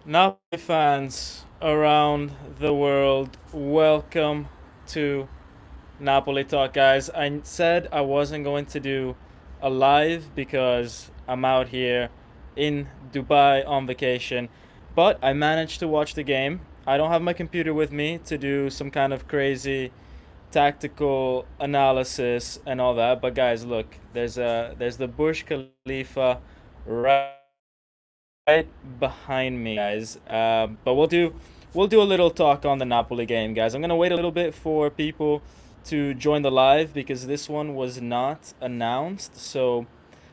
Napoli fans around the world, welcome to Napoli Talk, guys. I said I wasn't going to do a live because I'm out here in Dubai on vacation, but I managed to watch the game. I don't have my computer with me to do some kind of crazy tactical analysis and all that. But guys, look, there's the Burj Khalifa right behind me, guys. But we'll do a little talk on the Napoli game, guys. I'm gonna wait a little bit for people to join the live because this one was not announced, so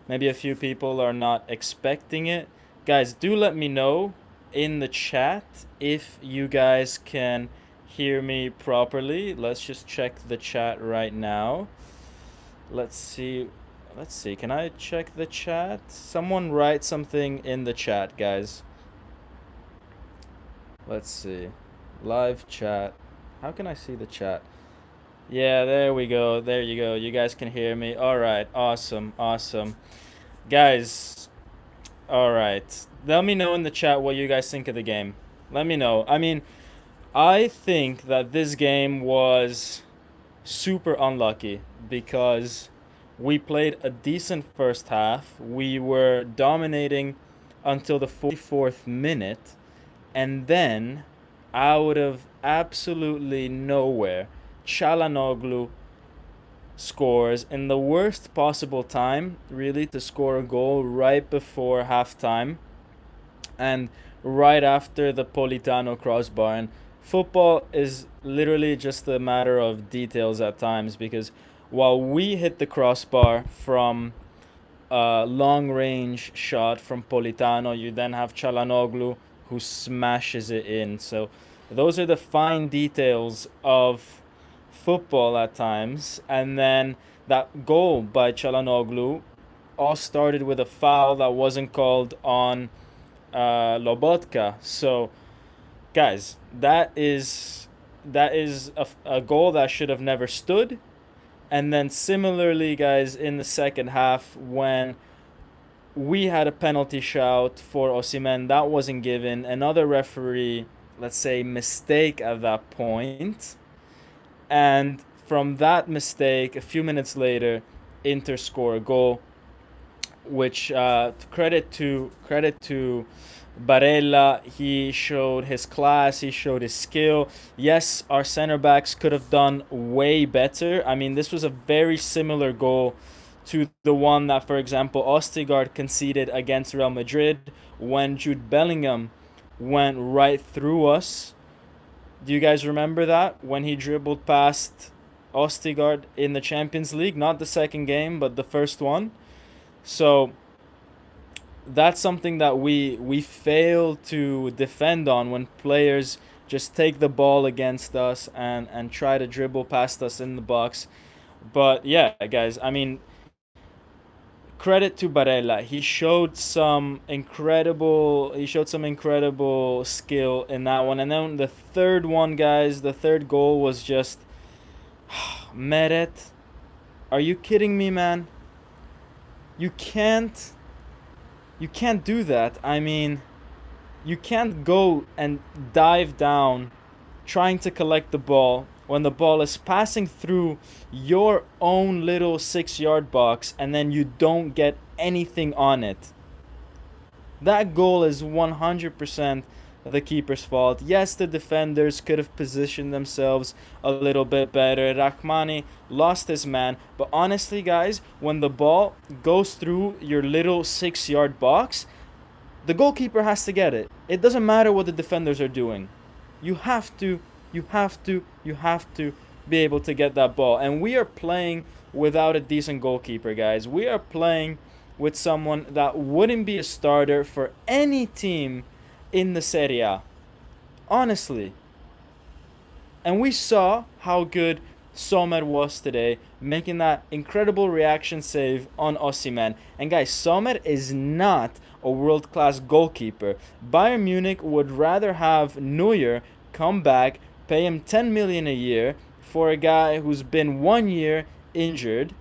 maybe a few people are not expecting it. Guys, do let me know in the chat if you guys can hear me properly. Let's just check the chat right now. Let's see. Let's see. Can I check the chat? Someone write something in the chat, guys. Let's see. Live chat. How can I see the chat? Yeah, there we go. There you go. You guys can hear me. All right. Awesome. Awesome. Guys, all right. Let me know in the chat what you guys think of the game. Let me know. I mean, I think that this game was super unlucky because we played a decent first half. We were dominating until the 44th minute, and then out of absolutely nowhere, Chalanoglu scores in the worst possible time, really, to score a goal right before halftime and right after the Politano crossbar. And football is literally just a matter of details at times because while we hit the crossbar from a long range shot from Politano, you then have Chalanoglu who smashes it in. So those are the fine details of football at times. And then that goal by Chalanoglu all started with a foul that wasn't called on Lobotka. So, guys, that is a goal that should have never stood. And then similarly, guys, in the second half, when we had a penalty shout for Osimhen, that wasn't given. Another referee, let's say, mistake at that point. And from that mistake, a few minutes later, Inter score a goal, which credit to Barella. He showed his class. He showed his skill. Yes, our center backs could have done way better. I mean, this was a very similar goal to the one that, for example, Ostigard conceded against Real Madrid when Jude Bellingham went right through us. Do you guys remember that when he dribbled past Ostigard in the Champions League? Not the second game, but the first one. So that's something that we fail to defend on when players just take the ball against us and try to dribble past us in the box. But yeah, guys, I mean, credit to Barella. He showed some incredible skill in that one. And then the third one, guys, the third goal was just Meret. Are you kidding me, man? You can't you can't do that. I mean, you can't go and dive down trying to collect the ball when the ball is passing through your own little 6 yard box and then you don't get anything on it. That goal is 100% the keeper's fault. Yes, the defenders could have positioned themselves a little bit better. Rahmani lost his man. But honestly, guys, when the ball goes through your little 6 yard box, the goalkeeper has to get it. It doesn't matter what the defenders are doing. You have to, you have to be able to get that ball. And we are playing without a decent goalkeeper, guys. We are playing with someone that wouldn't be a starter for any team in the Serie A. Honestly. And we saw how good Sommer was today, making that incredible reaction save on Osimhen. And guys, Sommer is not a world-class goalkeeper. Bayern Munich would rather have Neuer come back, pay him 10 million a year for a guy who's been 1 year injured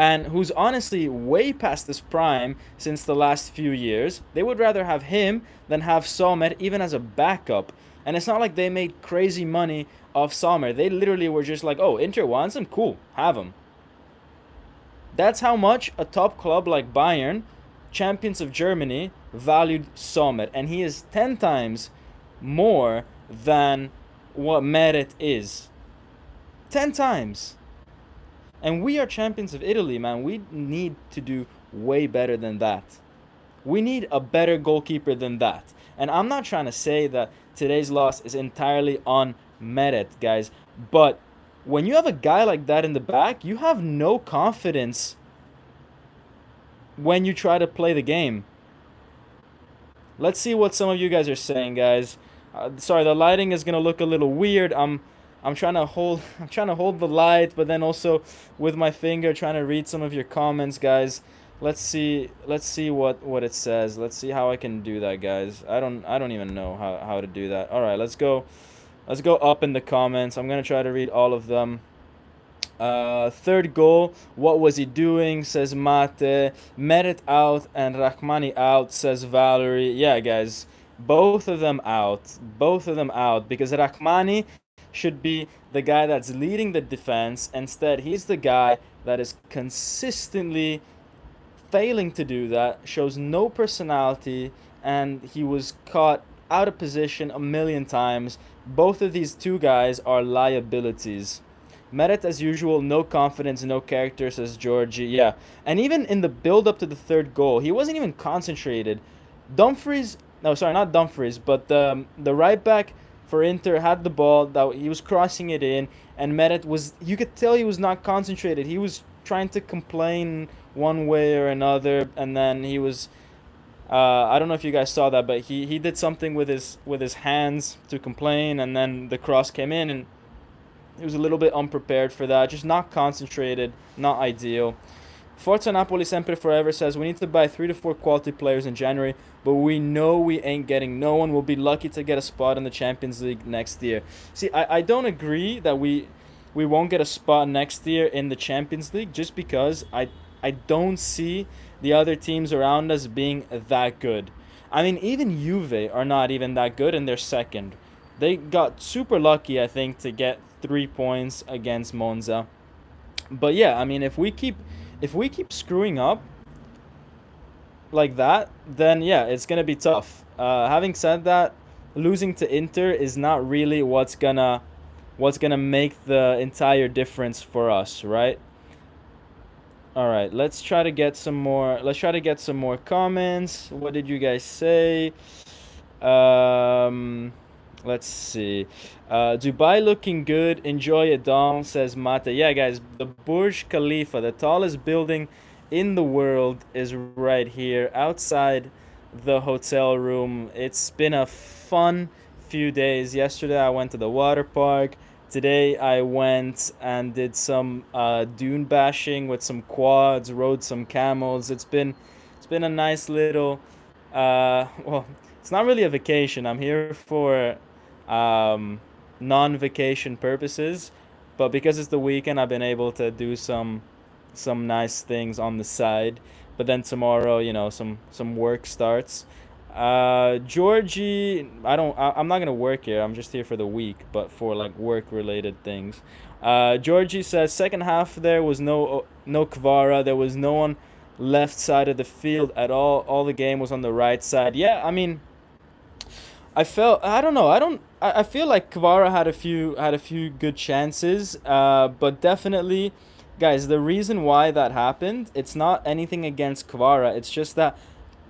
and who's honestly way past his prime since the last few years. They would rather have him than have Sommer even as a backup. And it's not like they made crazy money off Sommer. They literally were just like, oh, Inter wants him? Cool, have him. That's how much a top club like Bayern, champions of Germany, valued Sommer. And he is 10 times more than what Meret is. 10 times. And we are champions of Italy, man. We need to do way better than that. We need a better goalkeeper than that. And I'm not trying to say that today's loss is entirely on Meret, guys. But when you have a guy like that in the back, you have no confidence when you try to play the game. Let's see what some of you guys are saying, guys. Sorry, the lighting is gonna look a little weird. I'm trying to hold the light, but then also with my finger trying to read some of your comments, guys. Let's see what it says. Let's see how I can do that, guys. I don't even know how to do that. All right, let's go up in the comments. I'm gonna try to read all of them. Third goal, what was he doing, says Mate. Meret out and Rahmani out, says Valerie. Yeah, guys, both of them out, because Rahmani should be the guy that's leading the defense. Instead, he's the guy that is consistently failing to do that, shows no personality, and he was caught out of position a million times. Both of these two guys are liabilities. Meret, as usual, no confidence, no character, says Georgie. Yeah, and even in the build-up to the third goal, he wasn't even concentrated. Dumfries, no, sorry, not Dumfries, but the right back for Inter had the ball, that he was crossing it in, and Meret was, you could tell he was not concentrated. He was trying to complain one way or another, and then he was, I don't know if you guys saw that, but he did something with his hands to complain, and then the cross came in, and he was a little bit unprepared for that. Just not concentrated, not ideal. Forza Napoli Sempre Forever says, we need to buy 3 to 4 quality players in January, but we know we ain't getting no one. We'll be lucky to get a spot in the Champions League next year. See, I don't agree that we won't get a spot next year in the Champions League, just because I don't see the other teams around us being that good. I mean, even Juve are not even that good, and they're second. They got super lucky, I think, to get 3 points against Monza. But yeah, I mean, if we keep screwing up like that, then yeah, it's gonna be tough. Having said that, losing to Inter is not really what's gonna make the entire difference for us, right? All right, let's try to get some more. Let's try to get some more comments. What did you guys say? Let's see. Dubai looking good. Enjoy it, Dom, says Mate. Yeah, guys, the Burj Khalifa, the tallest building in the world, is right here outside the hotel room. It's been a fun few days. Yesterday I went to the water park. Today I went and did some dune bashing with some quads, rode some camels. It's been a nice little well, it's not really a vacation. I'm here for non-vacation purposes, but because it's the weekend, I've been able to do some nice things on the side. But then tomorrow, you know, some work starts. Georgie, I'm not gonna work here. I'm just here for the week, but for like work-related things. Georgie says second half there was no Kvara. There was no one left side of the field at all. All the game was on the right side. Yeah, I mean, I feel like Kvara had a few good chances, but definitely, guys, the reason why that happened, it's not anything against Kvara. It's just that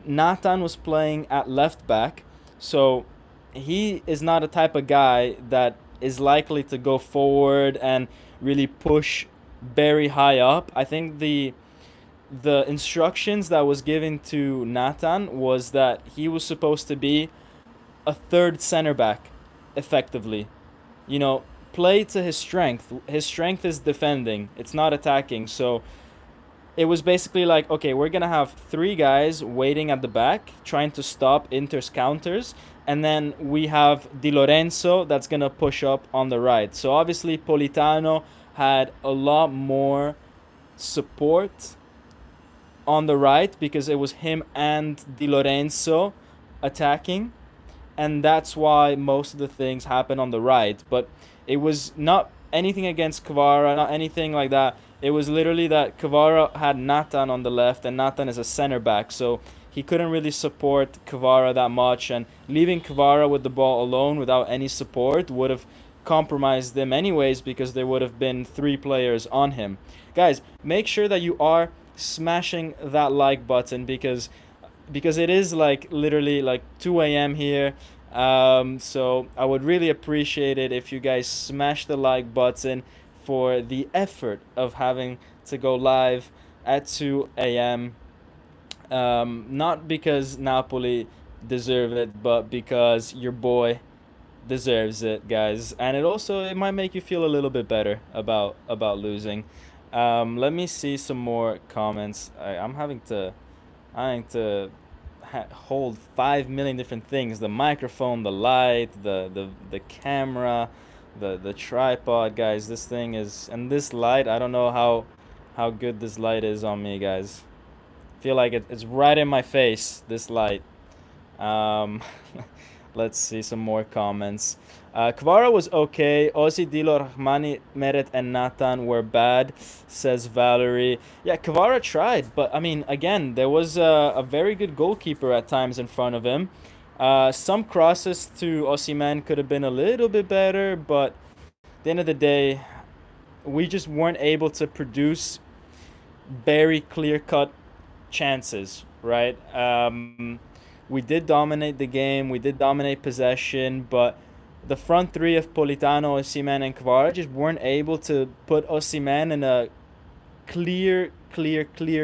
Nathan was playing at left back, so he is not a type of guy that is likely to go forward and really push very high up. I think the instructions that was given to Nathan was that he was supposed to be a third center back, effectively. You know, play to his strength. His strength is defending. It's not attacking. So it was basically like, okay, we're going to have 3 guys waiting at the back, trying to stop Inter's counters. And then we have Di Lorenzo that's going to push up on the right. So obviously Politano had a lot more support on the right because it was him and Di Lorenzo attacking, and that's why most of the things happen on the right. But it was not anything against Kvara, not anything like that. It was literally that Kvara had Nathan on the left, and Nathan is a center back, so he couldn't really support Kvara that much, and leaving Kvara with the ball alone without any support would have compromised them anyways because there would have been 3 players on him. Guys, make sure that you are smashing that like button because it is like literally like 2 a.m. here. So I would really appreciate it if you guys smash the like button for the effort of having to go live at 2 a.m. Not because Napoli deserve it, but because your boy deserves it, guys. And it might make you feel a little bit better about losing. Let me see some more comments. I'm having to hold 5 million different things: the microphone, the light, the camera, the tripod, guys. This thing is, and this light, I don't know how good this light is on me, guys. Feel like it's right in my face, this light. um let's see some more comments. Kvara was okay. Ozzy, Dilo, Rahmani, Meret, and Nathan were bad, says Valerie. Yeah, Kvara tried, but I mean, again, there was a very good goalkeeper at times in front of him. Some crosses to Osimhen could have been a little bit better, but at the end of the day, we just weren't able to produce very clear-cut chances, right? We did dominate the game, we did dominate possession, but the front 3 of Politano, Osimhen, and Kvara just weren't able to put Osimhen in a clear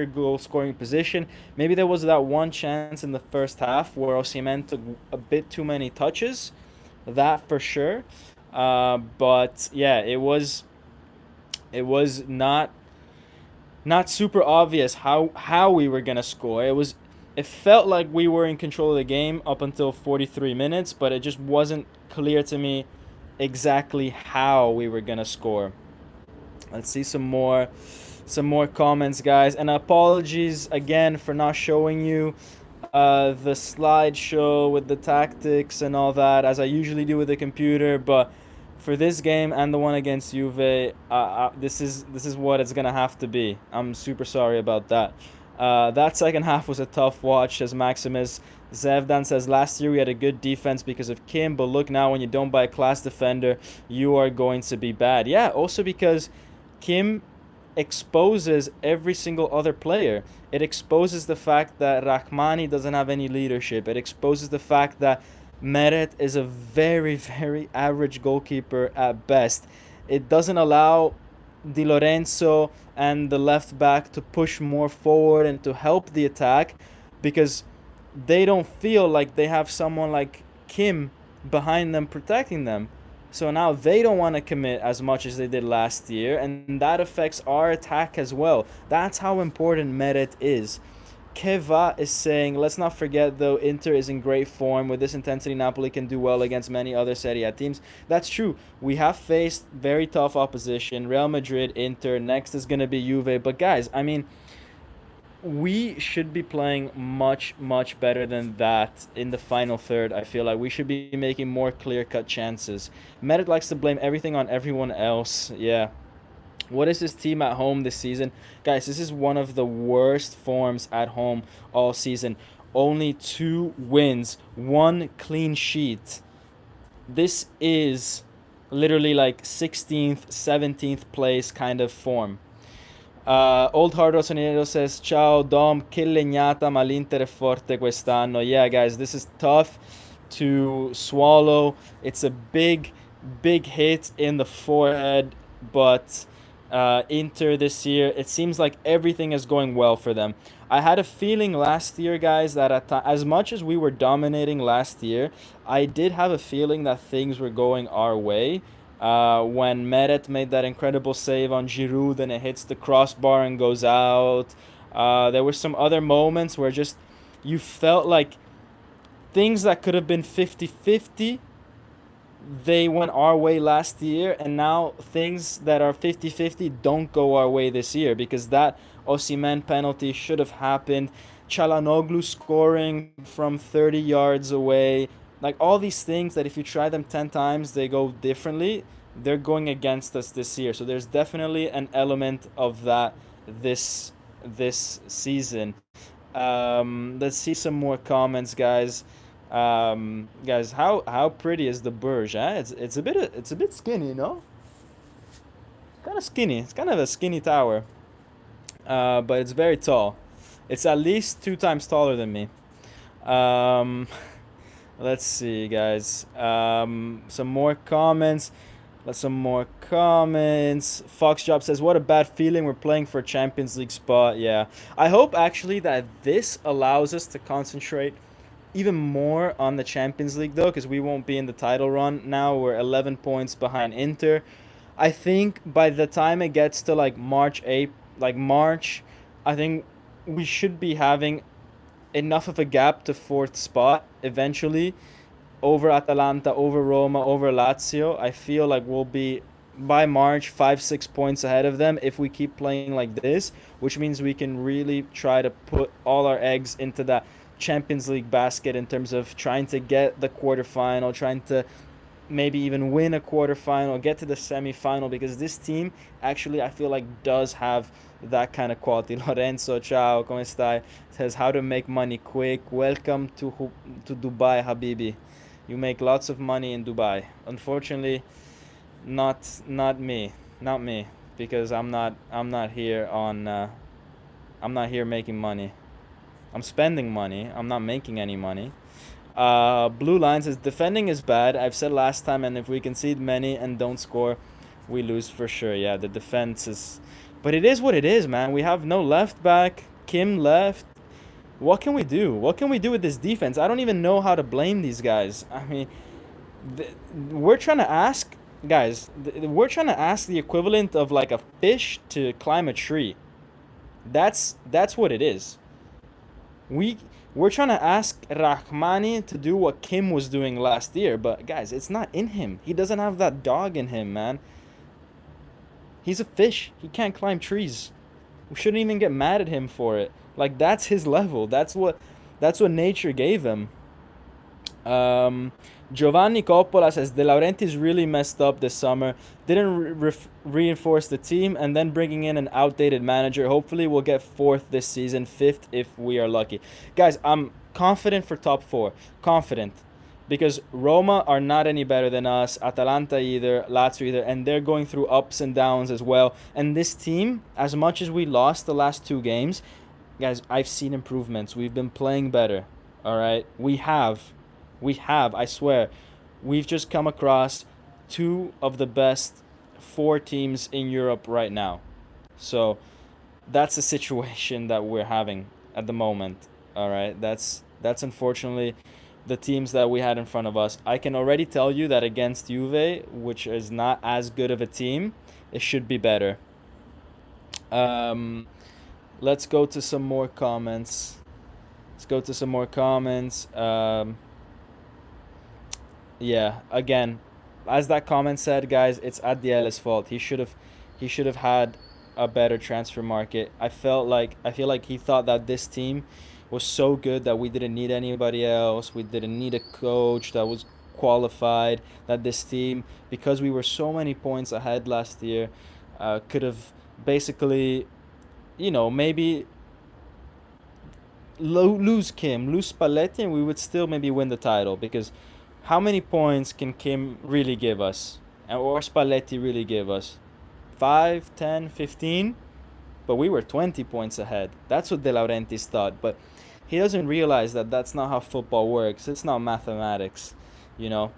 goal scoring position. Maybe there was that one chance in the first half where Osimhen took a bit too many touches, that for sure. But yeah, it was not super obvious how we were gonna score. It felt like we were in control of the game up until 43 minutes, but it just wasn't clear to me exactly how we were gonna score. Let's see some more comments, guys, and apologies again for not showing you the slideshow with the tactics and all that as I usually do with the computer, but for this game and the one against Juve, this is what it's gonna have to be. I'm super sorry about that. That second half was a tough watch, says Maximus. Zevdan says, last year we had a good defense because of Kim, but look now, when you don't buy a class defender, you are going to be bad. Yeah, also because Kim exposes every single other player. It exposes the fact that Rahmani doesn't have any leadership. It exposes the fact that Meret is a very, very average goalkeeper at best. It doesn't allow Di Lorenzo and the left back to push more forward and to help the attack because they don't feel like they have someone like Kim behind them protecting them. So now they don't want to commit as much as they did last year, and that affects our attack as well. That's how important Meret is. Keva is saying, let's not forget though, Inter is in great form. With this intensity, Napoli can do well against many other Serie A teams. That's true. We have faced very tough opposition. Real Madrid, Inter. Next is going to be Juve. But guys, I mean, we should be playing much, much better than that in the final third. I feel like we should be making more clear-cut chances. Meret likes to blame everything on everyone else. Yeah. What is his team at home this season? Guys, this is one of the worst forms at home all season. Only 2 wins, 1 clean sheet. This is literally like 16th, 17th place kind of form. Old Hard Rossonero says, ciao Dom, che legnata, ma l'Inter è forte quest'anno. Yeah, guys, this is tough to swallow. It's a big hit in the forehead, but Inter this year, it seems like everything is going well for them. I had a feeling last year, guys, that as much as we were dominating last year, I did have a feeling that things were going our way. When Meret made that incredible save on Giroud and it hits the crossbar and goes out. There were some other moments where just you felt like things that could have been 50-50 they went our way last year, and now things that are 50-50 don't go our way this year because that Osimhen penalty should have happened. Çalhanoğlu scoring from 30 yards away. Like all these things that if you try them 10 times, they go differently. They're going against us this year. So there's definitely an element of that this this season. Let's see some more comments, guys. Guys, how pretty is the Burj? It's a bit skinny, no? Kind of skinny. It's kind of a skinny tower, but it's very tall. It's at least 2 times taller than me. Um, let's see, guys. Some more comments. Let's some more comments. Foxjob says, "What a bad feeling. We're playing for a Champions League spot." Yeah, I hope actually that this allows us to concentrate even more on the Champions League though, because we won't be in the title run now. We're 11 points behind Inter. I think by the time it gets to like March, I think we should be having enough of a gap to fourth spot eventually over Atalanta, over Roma, over Lazio. I feel like we'll be by March 5-6 points ahead of them if we keep playing like this, which means we can really try to put all our eggs into that Champions League basket in terms of trying to get the quarterfinal, trying to maybe even win a quarterfinal, get to the semifinal, because this team actually I feel like does have that kind of quality. Lorenzo, ciao, come stai? Says how to make money quick. Welcome to Dubai, Habibi. You make lots of money in Dubai. Unfortunately, not me, not me, because I'm not here on I'm not here making money. I'm spending money. I'm not making any money. Blue Line says defending is bad. I've said last time, and if we concede many and don't score, we lose for sure. Yeah, the defense is, but it is what it is, man. We have no left back. Kim left. What can we do? What can we do with this defense? I don't even know how to blame these guys. I mean, we're trying to ask, guys. We're trying to ask the equivalent of like a fish to climb a tree. That's what it is. We we're trying to ask Rahmani to do what Kim was doing last year, but guys, it's not in him. He doesn't have that dog in him, man. He's a fish. He can't climb trees. We shouldn't even get mad at him for it. Like that's his level. That's what nature gave him. Um, Giovanni Coppola says De Laurentiis really messed up this summer. Didn't reinforce the team, and then bringing in an outdated manager. Hopefully, we'll get fourth this season, fifth if we are lucky. Guys, I'm confident for top four. Confident. Because Roma are not any better than us, Atalanta either, Lazio either, and they're going through ups and downs as well. And this team, as much as we lost the last 2 games, guys, I've seen improvements. We've been playing better. All right? We have. I swear. We've just come across two of the best 4 teams in Europe right now. So that's the situation that we're having at the moment. All right? That's unfortunately the teams that we had in front of us. I can already tell you that against Juve, which is not as good of a team, it should be better. Um, let's go to some more comments. Let's go to some more comments. Yeah, again, as that comment said, guys, it's Adiel's fault. He should have had a better transfer market. I feel like he thought that this team was so good that we didn't need anybody else. We didn't need a coach that was qualified. That this team, because we were so many points ahead last year, could have basically, maybe lose Kim, lose Spalletti, and we would still maybe win the title. Because how many points can Kim really give us, or Spalletti really give us? 5, 10, 15? But we were 20 points ahead. That's what De Laurentiis thought. But he doesn't realize that that's not how football works. It's not mathematics. You know,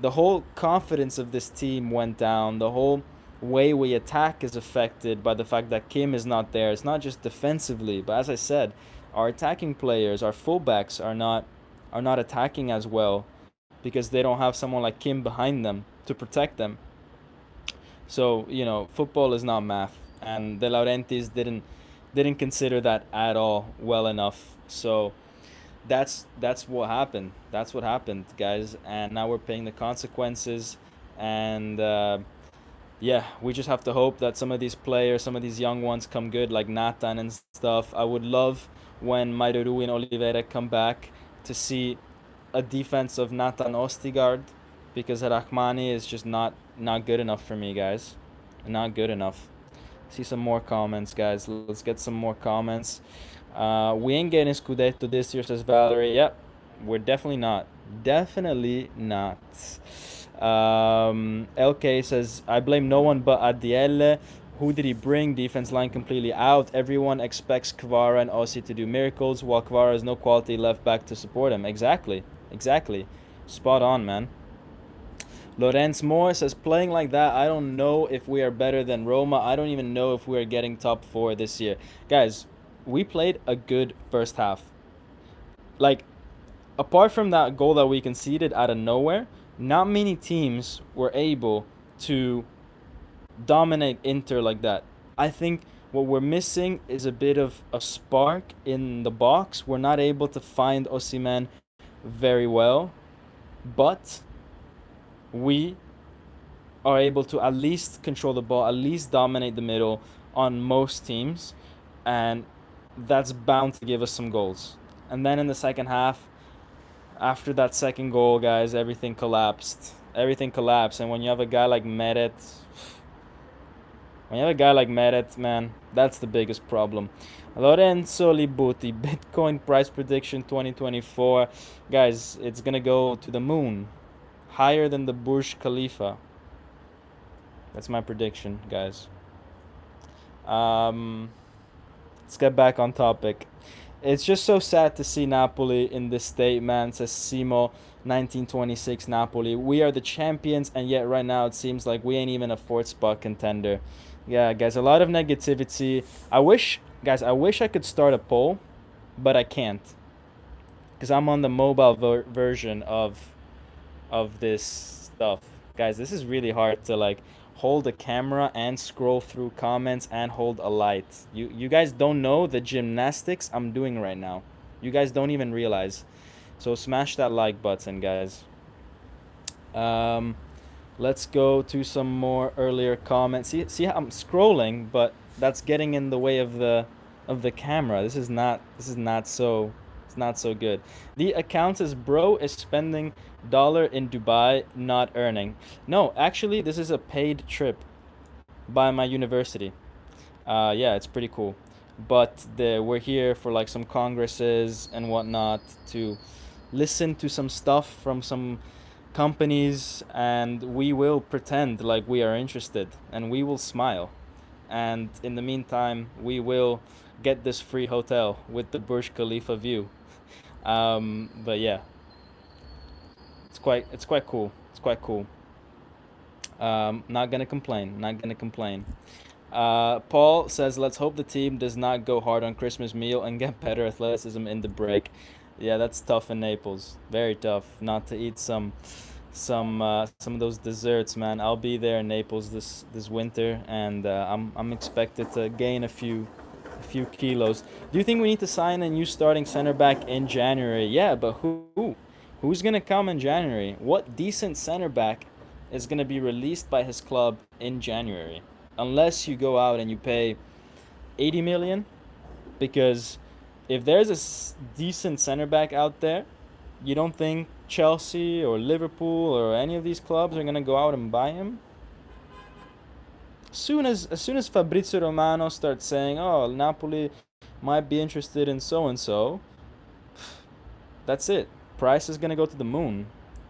the whole confidence of this team went down. The whole way we attack is affected by the fact that Kim is not there. It's not just defensively, but as I said, our attacking players, our fullbacks are not attacking as well because they don't have someone like Kim behind them to protect them. So, football is not math, and De Laurentiis didn't consider that at all well enough. So that's what happened. That's what happened, guys. And now we're paying the consequences. And yeah, we just have to hope that some of these players, some of these young ones come good, like Nathan and stuff. I would love when Maiduru and Oliveira come back to see a defense of Nathan Ostigard, because Rahmani is just not good enough for me, guys. Not good enough. See some more comments, guys. Let's get some more comments. We ain't getting Scudetto this year, says Valerie. Yep, we're definitely not. Definitely not. LK says, I blame no one but Adiele. Who did he bring? Defense line completely out. Everyone expects Kvara and Ossi to do miracles, while Kvara has no quality left back to support him. Exactly. Spot on, man. Lorenz Moore says, playing like that, I don't know if we are better than Roma. I don't even know if we are getting top 4 this year. Guys, we played a good first half. Like, apart from that goal that we conceded out of nowhere, not many teams were able to dominate Inter like that. I think what we're missing is a bit of a spark in the box. We're not able to find Osimhen very well, but we are able to at least control the ball, at least dominate the middle on most teams, and that's bound to give us some goals. And then in the second half, after that second goal, guys, everything collapsed. And when you have a guy like Meret, man, that's the biggest problem. Lorenzo Libuti, Bitcoin price prediction 2024. Guys, it's going to go to the moon. Higher than the Burj Khalifa. That's my prediction, guys. Let's get back on topic. It's just so sad to see Napoli in this state, man. Says Simo, 1926 Napoli. We are the champions, and yet right now it seems like we ain't even a 4th spot contender. Yeah, guys, a lot of negativity. I wish I could start a poll, but I can't, because I'm on the mobile version of this stuff. Guys, this is really hard to like hold a camera and scroll through comments and hold a light. You guys don't know the gymnastics I'm doing right now. You guys don't even realize. So smash that like button, guys. Let's go to some more earlier comments. See how I'm scrolling, but that's getting in the way of the camera. This is not so good. The account says, bro is spending dollar in Dubai, not earning. No, actually, this is a paid trip by my university. Yeah, it's pretty cool. But we're here for like some congresses and whatnot to listen to some stuff from some companies, and we will pretend like we are interested, and we will smile. And in the meantime, we will get this free hotel with the Burj Khalifa view. But yeah, it's quite cool. Not gonna complain. Paul says, let's hope the team does not go hard on Christmas meal and get better athleticism in the break. Yeah, that's tough in Naples. Very tough not to eat some of those desserts, man. I'll be there in Naples this winter, and I'm expected to gain a few kilos. Do you think we need to sign a new starting center back in January? Yeah, but who's gonna come in January? What decent center back is gonna be released by his club in January? Unless you go out and you pay 80 million, because if there's a decent center back out there, you don't think Chelsea or Liverpool or any of these clubs are gonna go out and buy him? As soon as Fabrizio Romano starts saying, "Oh, Napoli might be interested in so and so," that's it. Price is gonna go to the moon.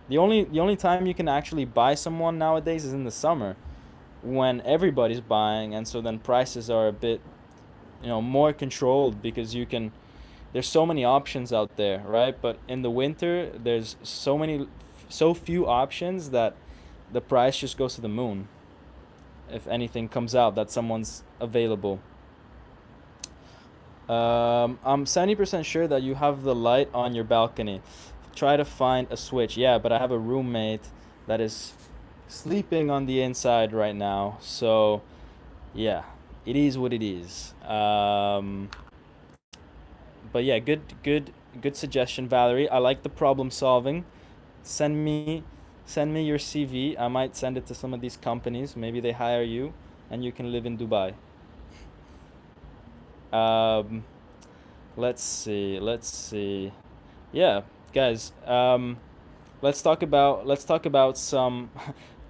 The only time you can actually buy someone nowadays is in the summer, when everybody's buying, and so then prices are a bit, more controlled, because there's so many options out there, right? But in the winter, there's so few options that the price just goes to the moon if anything comes out that someone's available. I'm 70% sure that you have the light on your balcony. Try to find a switch. Yeah, but I have a roommate that is sleeping on the inside right now, so yeah, it is what it is. But yeah, good Good suggestion, Valerie. I like the problem solving. Send me send me your CV. I might send it to some of these companies. Maybe they hire you and you can live in Dubai. Um, let's see. Let's see. Yeah, guys. Let's talk about some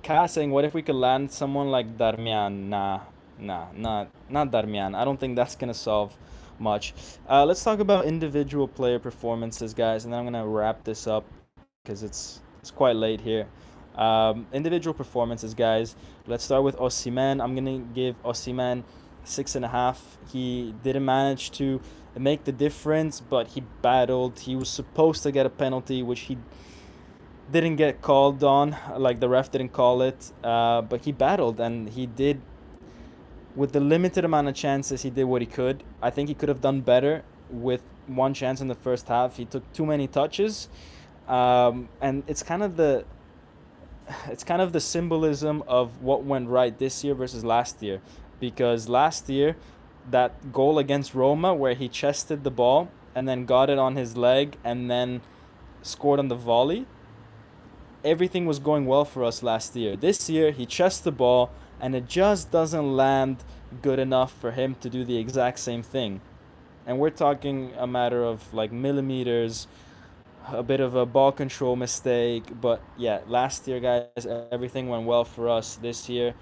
casting. What if we could land someone like Darmian? Nah, not Darmian. I don't think that's gonna solve much. Let's talk about individual player performances, guys, and then I'm gonna wrap this up because it's quite late here. Individual performances, guys. Let's start with Osimhen. I'm gonna give Osimhen 6.5. He didn't manage to make the difference, but he battled. He was supposed to get a penalty, which he didn't get called on. Like the ref didn't call it, but he battled and he did with the limited amount of chances. He did what he could. I think he could have done better with one chance in the first half. He took too many touches, and it's kind of the symbolism of what went right this year versus last year, because last year that goal against Roma where he chested the ball and then got it on his leg and then scored on the volley, everything was going well for us last year. This year, he chests the ball and it just doesn't land good enough for him to do the exact same thing. And we're talking a matter of like millimeters, a bit of a ball control mistake. But yeah, last year, guys, everything went well for us. This year,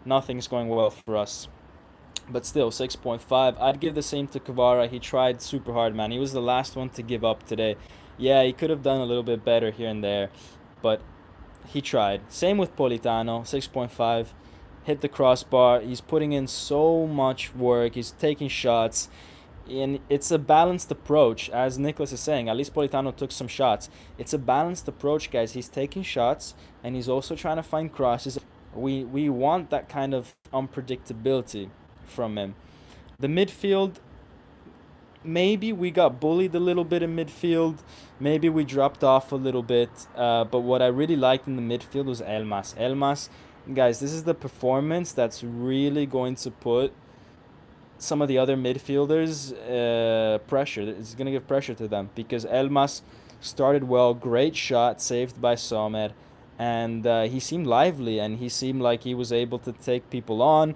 nothing's going well for us. But still, 6.5. I'd give the same to Kvara. He tried super hard, man. He was the last one to give up today. Yeah, he could have done a little bit better here and there, but he tried. Same with Politano, 6.5. Hit the crossbar. He's putting in so much work. He's taking shots. And it's a balanced approach, as Nicholas is saying. At least Politano took some shots. It's a balanced approach, guys. He's taking shots, and he's also trying to find crosses. We want that kind of unpredictability from him. The midfield, maybe we got bullied a little bit in midfield. Maybe we dropped off a little bit. But what I really liked in the midfield was Elmas. Elmas, guys, this is the performance that's really going to put some of the other midfielders pressure. It's going to give pressure to them because Elmas started well. Great shot, saved by Sommer. And he seemed lively and he seemed like he was able to take people on.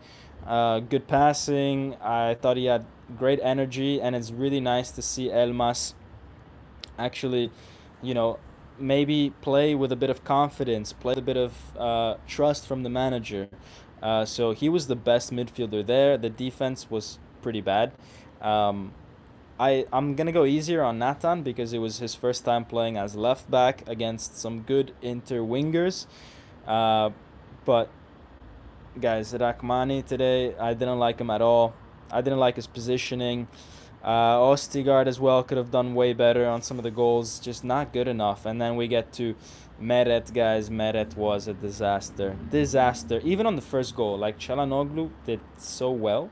Good passing. I thought he had great energy, and it's really nice to see Elmas actually, you know, maybe play with a bit of confidence, play with a bit of trust from the manager. So he was the best midfielder there. The defense was pretty bad. Um, I'm gonna go easier on Nathan because it was his first time playing as left back against some good Inter wingers. Uh, but guys, Rachmani today, I didn't like him at all. I didn't like his positioning. Ostigard as well could have done way better on some of the goals, just not good enough. And then we get to Meret, guys. Meret was a disaster. Disaster. Even on the first goal, like Çalhanoğlu did so well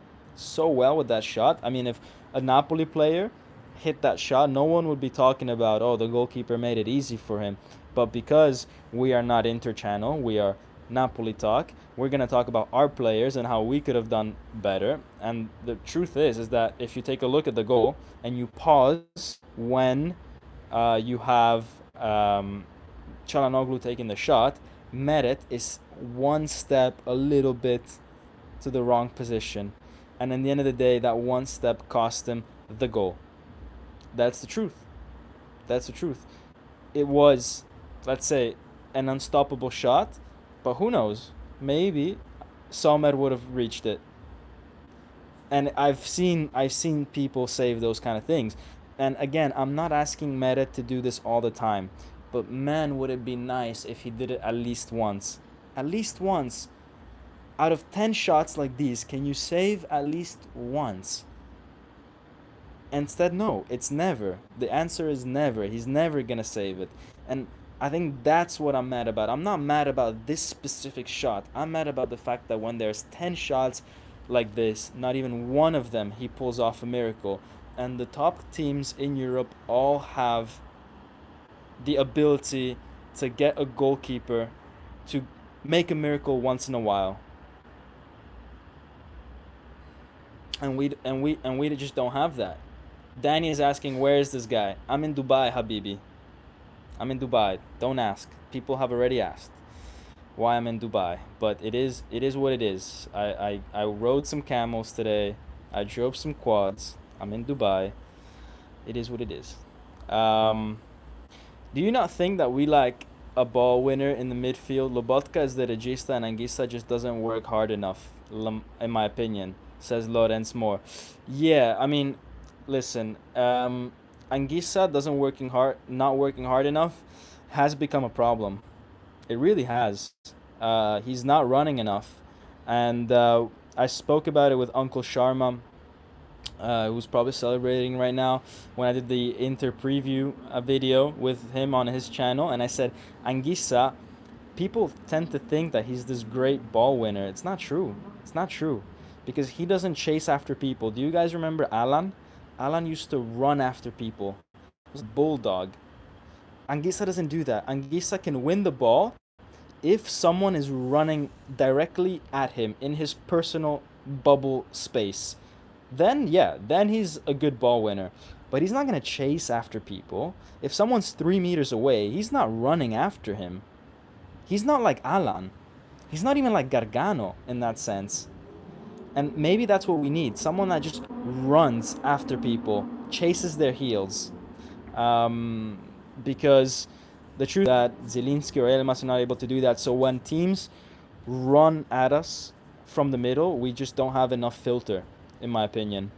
with that shot. I mean, if a Napoli player hit that shot, no one would be talking about, oh, the goalkeeper made it easy for him. But because we are not Inter-channel, we are Napoli Talk, we're going to talk about our players and how we could have done better. And the truth is that if you take a look at the goal and you pause when you have Çalhanoğlu taking the shot, Meret is one step a little bit to the wrong position. And in the end of the day, that one step cost him the goal. That's the truth. That's the truth. It was, let's say, an unstoppable shot, but who knows? Maybe Sommer would have reached it. And I've seen people save those kind of things. And again, I'm not asking Meret to do this all the time, but man, would it be nice if he did it at least once. At least once. Out of 10 shots like these, can you save at least once? Instead, no, it's never. The answer is never. He's never gonna save it. And I think that's what I'm mad about. I'm not mad about this specific shot. I'm mad about the fact that when there's 10 shots like this, not even one of them he pulls off a miracle. And the top teams in Europe all have the ability to get a goalkeeper to make a miracle once in a while. And we just don't have that. Danny is asking, where is this guy? I'm in Dubai, Habibi. I'm in Dubai. Don't ask. People have already asked why I'm in Dubai, but it is what it is. I rode some camels today. I drove some quads. I'm in Dubai. It is what it is. Um, do you not think that we like a ball winner in the midfield? Lobotka is the regista and Anguissa just doesn't work hard enough, in my opinion, says Lorenz Moore. Yeah, I mean, listen, Anguissa doesn't not working hard enough has become a problem. It really has. He's not running enough. And I spoke about it with Uncle Sharma, who's probably celebrating right now, when I did the Inter preview video with him on his channel. And I said, Anguissa, people tend to think that he's this great ball winner. It's not true. It's not true. Because he doesn't chase after people. Do you guys remember Alan? Alan used to run after people. He was a bulldog. Anguissa doesn't do that. Anguissa can win the ball if someone is running directly at him in his personal bubble space. Then yeah, then he's a good ball winner. But he's not gonna chase after people. If someone's 3 meters away, he's not running after him. He's not like Alan. He's not even like Gargano in that sense. And maybe that's what we need. Someone that just runs after people, chases their heels. Um, because the truth is that Zielinski or Elmas are not able to do that. So when teams run at us from the middle, we just don't have enough filter, in my opinion.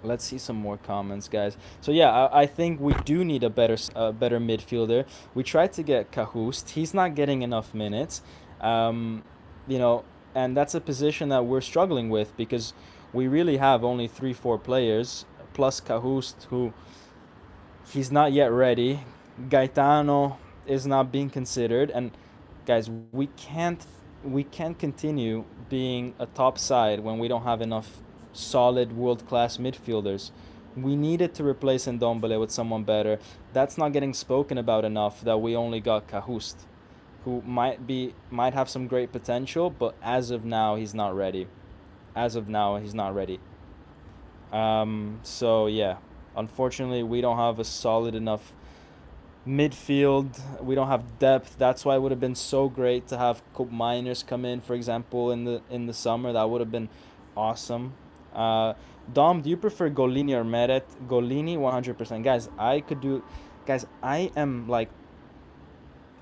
Let's see some more comments, guys. So yeah, I think we do need a better midfielder. We tried to get Cahoust. He's not getting enough minutes. Um, you know, and that's a position that we're struggling with because we really have only 3-4 players plus Cahoust, who he's not yet ready. Gaetano is not being considered, and guys, we can't continue being a top side when we don't have enough solid world class midfielders. We needed to replace Ndombele with someone better. That's not getting spoken about enough. That we only got Cahoust, who might have some great potential, but as of now he's not ready. As of now he's not ready. So yeah, unfortunately we don't have a solid enough midfield. We don't have depth. That's why it would have been so great to have Cope Miners come in, for example, in the summer. That would have been awesome. Uh, Dom, do you prefer Golini or Meret? Golini, 100%. Guys, I am like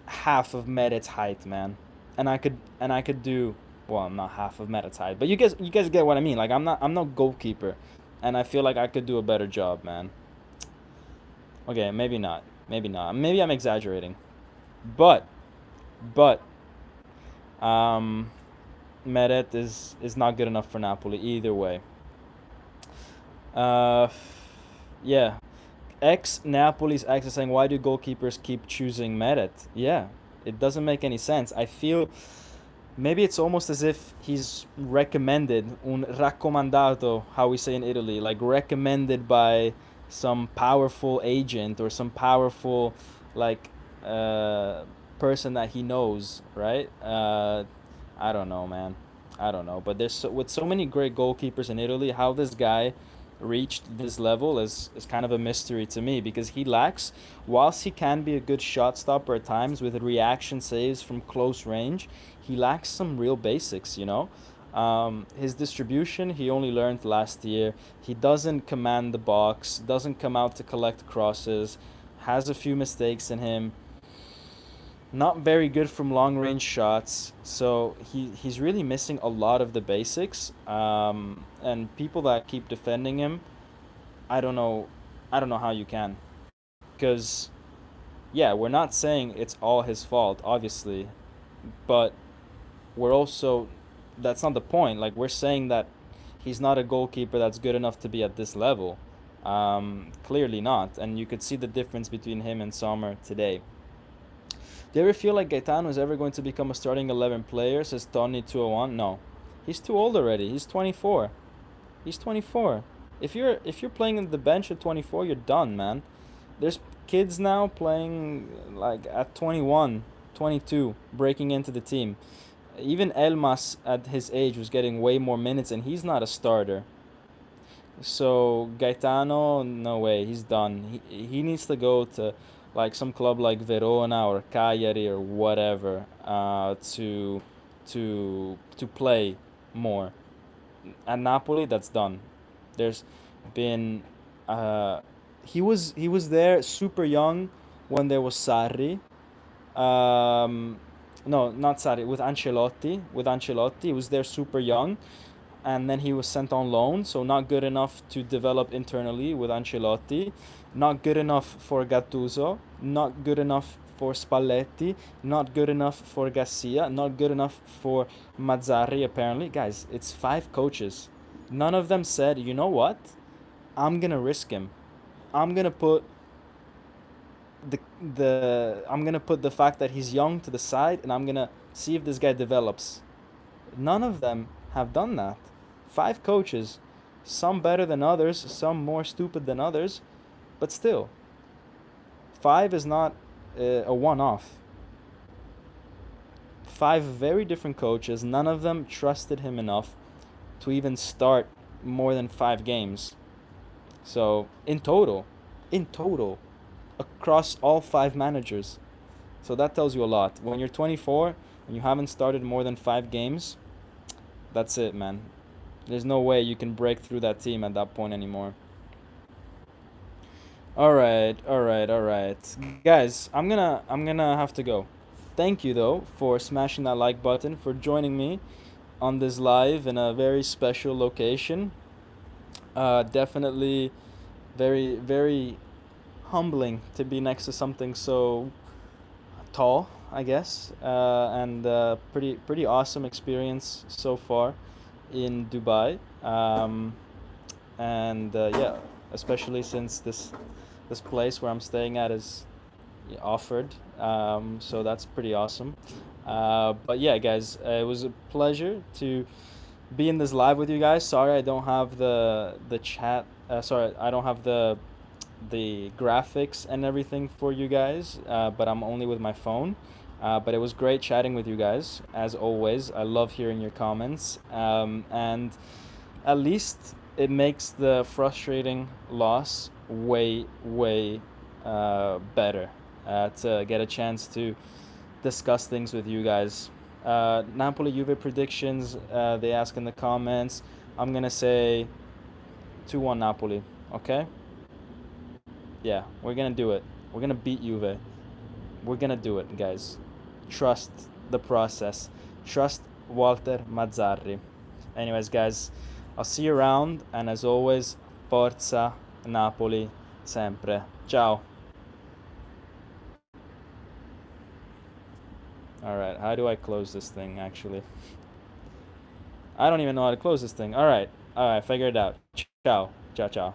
half of Meret's height, man, and I could do. Well, I'm not half of Meret's height, but you guys get what I mean. Like I'm not goalkeeper, and I feel like I could do a better job, man. Okay, maybe not. Maybe not. Maybe I'm exaggerating. But but um Meret is not good enough for Napoli either way. Uh yeah. Ex Napoli's ex is saying, why do goalkeepers keep choosing Meret? Yeah. It doesn't make any sense. I feel maybe it's almost as if he's recommended, un raccomandato, how we say in Italy, like recommended by some powerful agent or some powerful like uh, person that he knows, right? I don't know, man. I don't know, but with so many great goalkeepers in Italy, how this guy reached this level is kind of a mystery to me because he lacks, whilst he can be a good shot stopper at times with reaction saves from close range, he lacks some real basics, you know? His distribution, he only learned last year. He doesn't command the box, doesn't come out to collect crosses, has a few mistakes in him, not very good from long range shots. So he's really missing a lot of the basics. And people that keep defending him, I don't know, I don't know how you can, because yeah, we're not saying it's all his fault, obviously, but we're also that's not the point. Like we're saying that he's not a goalkeeper that's good enough to be at this level. Clearly not, and you could see the difference between him and Sommer today. Do you ever feel like Gaetano is ever going to become a starting 11 player? Says Tony 201. No, he's too old already. He's 24. He's 24. If you're playing in the bench at 24, you're done, man. There's kids now playing like at 21, 22, breaking into the team. Even Elmas at his age was getting way more minutes, and he's not a starter. So Gaetano, no way, he's done. He needs to go to like some club like Verona or Cagliari or whatever, to play more. At Napoli, that's done. There's been uh, he was there super young when there was Sarri. No, not Sarri, with Ancelotti. With Ancelotti, he was there super young, and then he was sent on loan, so not good enough to develop internally with Ancelotti, not good enough for Gattuso, not good enough for Spalletti, not good enough for Garcia, not good enough for Mazzarri, apparently. Guys, it's 5 coaches. None of them said, you know what? I'm gonna risk him. I'm gonna put the fact that he's young to the side, and I'm gonna see if this guy develops. None of them have done that. 5 coaches, some better than others, some more stupid than others, but still, 5 is not a one off. 5 very different coaches, none of them trusted him enough to even start more than 5 games. So, in total, across all 5 managers. So that tells you a lot. When you're 24 and you haven't started more than 5 games, that's it, man. There's no way you can break through that team at that point anymore. All right, all right, all right, guys. I'm gonna have to go. Thank you though for smashing that like button, for joining me on this live in a very special location. Definitely very very humbling to be next to something so tall, I guess, and pretty awesome experience so far in Dubai. And yeah, especially since this place where I'm staying at is offered, so that's pretty awesome. But yeah, guys, it was a pleasure to be in this live with you guys. Sorry, I don't have the chat. Sorry, I don't have the graphics and everything for you guys, but I'm only with my phone. But it was great chatting with you guys, as always. I love hearing your comments. And at least it makes the frustrating loss way better, to get a chance to discuss things with you guys. Napoli Juve predictions, they ask in the comments. I'm going to say 2-1 Napoli, okay? Yeah, we're going to do it. We're going to beat Juve. We're going to do it, guys. Trust the process. Trust Walter Mazzarri. Anyways, guys, I'll see you around, and as always, Forza Napoli sempre. Ciao. Alright, how do I close this thing, actually? I don't even know how to close this thing. Alright, figure it out. Ciao. Ciao, ciao.